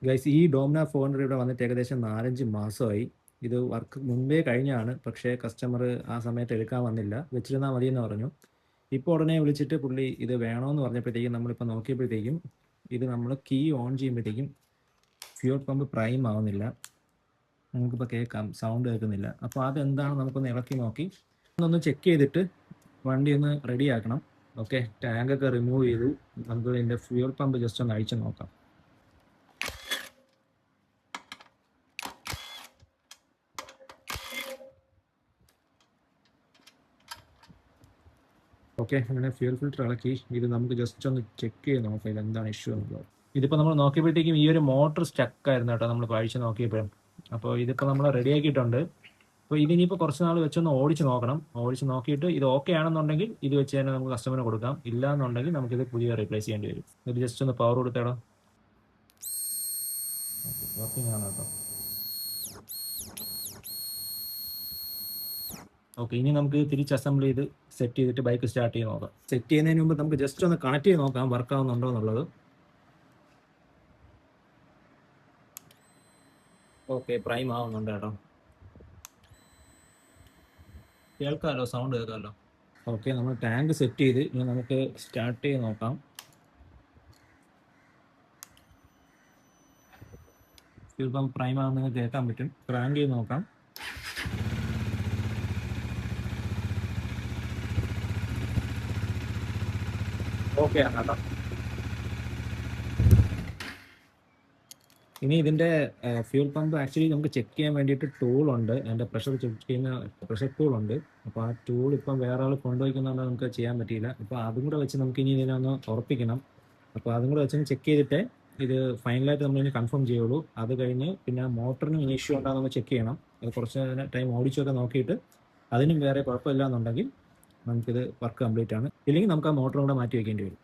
Guys ഈ Dominar 400 ഇവിടെ വന്നിട്ട് ഏകദേശം 4-5 മാസമായി. ഇത് വർക്ക് മുമ്പേ കഴിഞ്ഞാണ്, പക്ഷേ കസ്റ്റമർ ആ സമയത്ത് എടുക്കാൻ വന്നില്ല, വെച്ചിരുന്നാൽ മതി എന്ന് പറഞ്ഞു. ഇപ്പോൾ ഉടനെ വിളിച്ചിട്ട് പുള്ളി ഇത് വേണമെന്ന് പറഞ്ഞപ്പോഴത്തേക്കും നമ്മളിപ്പോൾ നോക്കിയപ്പോഴത്തേക്കും ഇത് നമ്മൾ കീ ഓൺ ചെയ്യുമ്പോഴത്തേക്കും ഫ്യൂൽ പമ്പ് പ്രൈം ആവുന്നില്ല. നമുക്കിപ്പോൾ കേൾക്കാം, സൗണ്ട് കേൾക്കുന്നില്ല. അപ്പോൾ അതെന്താണ് നമുക്കൊന്ന് ഇളക്കി നോക്കി ഒന്ന് ചെക്ക് ചെയ്തിട്ട് വണ്ടി ഒന്ന് റെഡി ആക്കണം. ഓക്കെ, ടാങ്കൊക്കെ റിമൂവ് ചെയ്തു. നമുക്ക് ഇതിൻ്റെ ഫ്യൂൽ പമ്പ് ജസ്റ്റ് ഒന്ന് അഴിച്ച് നോക്കാം. ഓക്കെ, അങ്ങനെ ഫ്യൂൽ ഫിൽറ്റർ ഇളക്കി. ഇത് നമുക്ക് ജസ്റ്റ് ഒന്ന് ചെക്ക് ചെയ്ത് നോക്കാം ഇത് എന്താണ് ഇഷ്യൂ എന്നുള്ളത്. ഇതിപ്പോൾ നമ്മൾ നോക്കിയപ്പോഴത്തേക്കും ഈ ഒരു മോട്ടർ സ്റ്റക്കായിരുന്നു കേട്ടോ, നമ്മൾ അഴിച്ച് നോക്കിയപ്പോഴും. അപ്പോൾ ഇതിപ്പോൾ നമ്മൾ റെഡി ആക്കിയിട്ടുണ്ട്. അപ്പോൾ ഇതിനിപ്പോൾ കുറച്ച് നാൾ വെച്ചൊന്ന് ഓടിച്ച് നോക്കണം. ഓടിച്ച് നോക്കിയിട്ട് ഇത് ഓക്കെ ആണെന്നുണ്ടെങ്കിൽ ഇത് വെച്ച് തന്നെ നമുക്ക് കസ്റ്റമറിന് കൊടുക്കാം. ഇല്ല എന്നുണ്ടെങ്കിൽ നമുക്കിത് പുതിയ റീപ്ലേസ് ചെയ്യേണ്ടി വരും. ഇത് ജസ്റ്റ് ഒന്ന് പവർ കൊടുത്തേടാം. വർക്കിംഗ് ആണ് കേട്ടോ. ഓക്കെ, ഇനി നമുക്ക് തിരിച്ച് അസംബിൾ ചെയ്ത് സെറ്റ് ചെയ്തിട്ട് ബൈക്ക് സ്റ്റാർട്ട് ചെയ്ത് നോക്കാം. സെറ്റ് ചെയ്യുന്നതിന് മുമ്പ് നമുക്ക് ജസ്റ്റ് ഒന്ന് കണക്ട് ചെയ്ത് നോക്കാം വർക്ക് ആവുന്നുണ്ടോ എന്നുള്ളത്. ഓക്കെ, പ്രൈം ആവുന്നുണ്ട് കേട്ടോ. കേൾക്കാമല്ലോ, സൗണ്ട് കേൾക്കാമല്ലോ. ഓക്കെ, നമ്മൾ ടാങ്ക് സെറ്റ് ചെയ്ത് ഇനി നമുക്ക് സ്റ്റാർട്ട് ചെയ്ത് നോക്കാം. ഫ്യൂൽ പമ്പ് പ്രൈം ആവുന്നത് കേൾക്കാൻ പറ്റും. ക്രാങ്ക് ചെയ്ത് നോക്കാം. ഓക്കെ ആണ് കേട്ടോ. ഇനി ഇതിൻ്റെ ഫ്യൂൽ പമ്പ് ആക്ച്വലി നമുക്ക് ചെക്ക് ചെയ്യാൻ വേണ്ടിയിട്ട് ടൂളുണ്ട്. അതിൻ്റെ പ്രഷർ ചെക്ക് ചെയ്യുന്ന പ്രഷർ ടൂളുണ്ട്. അപ്പോൾ ആ ടൂൾ ഇപ്പം വേറെ ആൾ കൊണ്ടുപോയിക്കുന്നതുകൊണ്ട് നമുക്ക് ചെയ്യാൻ പറ്റിയില്ല. അപ്പോൾ അതും കൂടെ വെച്ച് നമുക്ക് ഇനി ഇതിനൊന്ന് ഉറപ്പിക്കണം. അപ്പോൾ അതും കൂടെ വെച്ച് ചെക്ക് ചെയ്തിട്ട് ഇത് ഫൈനലായിട്ട് നമ്മളിനി കൺഫേം ചെയ്യുള്ളൂ. അത് കഴിഞ്ഞ് പിന്നെ മോട്ടറിന് ഇനി ഇഷ്യൂ ഉണ്ടാകും നമ്മൾ ചെക്ക് ചെയ്യണം. അത് കുറച്ച് ടൈം ഓടിച്ചൊക്കെ നോക്കിയിട്ട് അതിനും വേറെ കുഴപ്പമില്ല എന്നുണ്ടെങ്കിൽ നമുക്കിത് വർക്ക് കംപ്ലീറ്റ് ആണ്. ഇല്ലെങ്കിൽ നമുക്ക് ആ മോട്ടറും കൂടെ മാറ്റി വയ്ക്കേണ്ടി വരും.